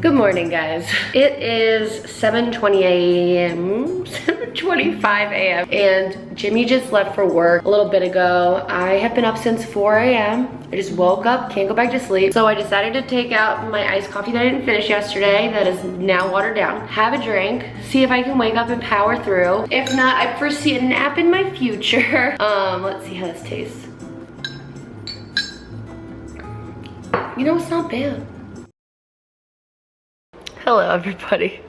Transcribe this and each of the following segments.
Good morning, guys. It is 7:20 a.m., 7:25 a.m. and Jimmy just left for work a little bit ago. I have been up since 4 a.m. I just woke up, can't go back to sleep. So I decided to take out my iced coffee that I didn't finish yesterday that is now watered down, have a drink, see if I can wake up and power through. If not, I foresee a nap in my future. Let's see how this tastes. You know, it's not bad. Hello, everybody.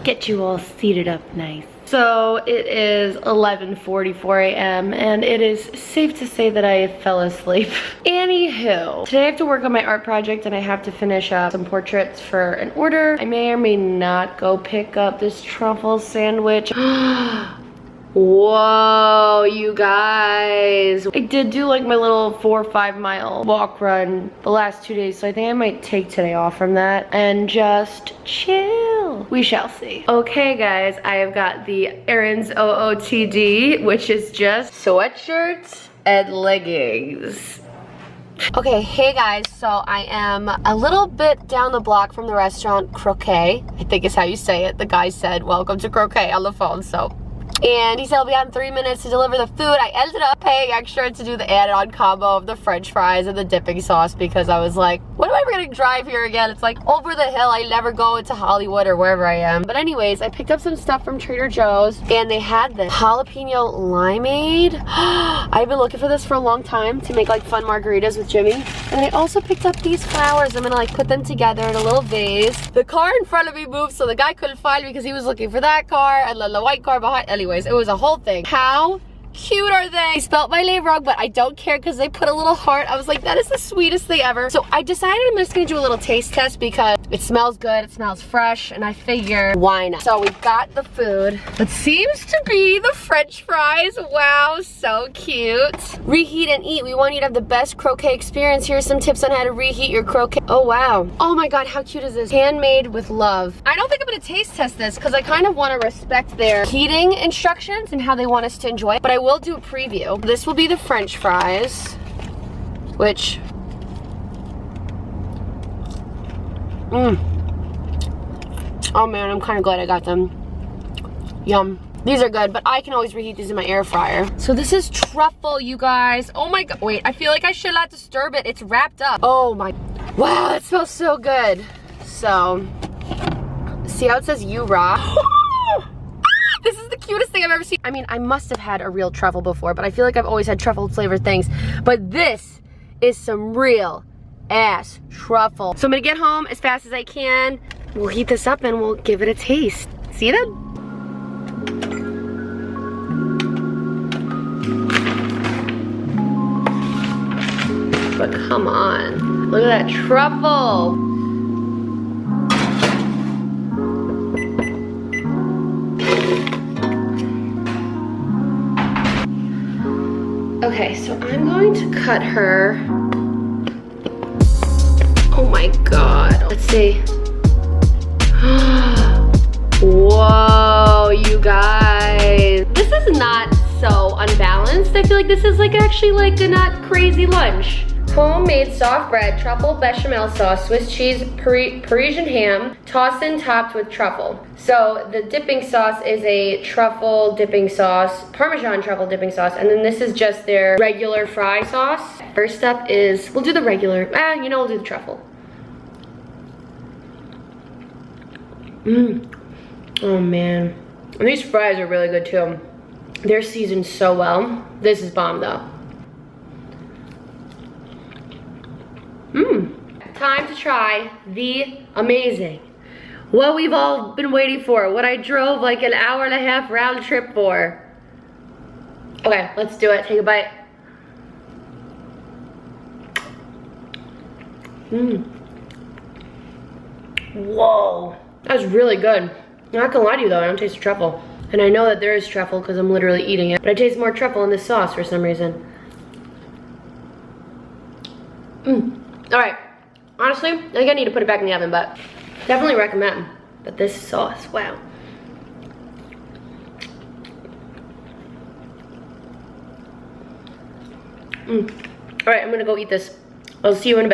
Get you all seated up nice. So it is 11:44 a.m. and it is safe to say that I fell asleep. Anywho, today I have to work on my art project and I have to finish up some portraits for an order. I may or may not go pick up this truffle sandwich. Whoa, you guys. I did do like my little 4 or 5 mile walk run the last 2 days, so I think I might take today off from that and just chill. We shall see. Okay, guys, I have got the Aaron's OOTD, which is just sweatshirts and leggings. Okay, hey guys, so I am a little bit down the block from the restaurant Croquet. I think is how you say it. The guy said, "Welcome to Croquet" on the phone, so. And he said he'll be out in 3 minutes to deliver the food. I ended up paying extra to do the add-on combo of the french fries and the dipping sauce because I was like, when am I ever gonna drive here again? It's like over the hill. I never go into Hollywood or wherever I am. But anyways, I picked up some stuff from Trader Joe's and they had this jalapeno limeade. I've been looking for this for a long time to make like fun margaritas with Jimmy. And I also picked up these flowers. I'm gonna like put them together in a little vase. The car in front of me moved so the guy couldn't find me because he was looking for that car and then the white car behind. Anyways, it was a whole thing. How cute are they? They spelled my name wrong, but I don't care because they put a little heart. I was like, that is the sweetest thing ever. So I decided I'm just gonna do a little taste test because it smells good, it smells fresh, and I figure, why not? So we've got the food. It seems to be the french fries. Wow, so cute. Reheat and eat. We want you to have the best croquet experience. Here's some tips on how to reheat your croquet. Oh, wow. Oh my God, how cute is this? Handmade with love. I don't think I'm gonna taste test this because I kind of want to respect their heating instructions and how they want us to enjoy it, but I will do a preview. This will be the french fries, which oh man, I'm kind of glad I got them. Yum. These are good, but I can always reheat these in my air fryer. So this is truffle, you guys. Oh my God, wait, I feel like I should not disturb it. It's wrapped up. Oh my, wow, it smells so good. So, see how it says "You Rock"? This is the cutest thing I've ever seen. I mean, I must have had a real truffle before, but I feel like I've always had truffle flavored things. But this is some real ass truffle. So I'm gonna get home as fast as I can. We'll heat this up and we'll give it a taste. See you then. But come on, look at that truffle. Okay, so I'm going to cut her. Oh my God, let's see. Whoa, you guys. This is not so unbalanced. I feel like this is like actually like a not crazy lunch. Homemade soft bread, truffle bechamel sauce, Swiss cheese, Parisian ham, tossed and topped with truffle. So the dipping sauce is a truffle dipping sauce, Parmesan truffle dipping sauce, and then this is just their regular fry sauce. First up is, we'll do the regular, we'll do the truffle. Oh man. And these fries are really good too. They're seasoned so well. This is bomb though. Time to try the amazing, what we've all been waiting for, what I drove like an hour-and-a-half round trip for. Okay, let's do it. Take a bite. Whoa, that was really good. I'm not gonna lie to you though, I don't taste the truffle. And I know that there is truffle because I'm literally eating it, but I taste more truffle in this sauce for some reason. All right, honestly, I think I need to put it back in the oven, but definitely recommend. But this sauce, wow. All right, I'm gonna go eat this. I'll see you in a bit.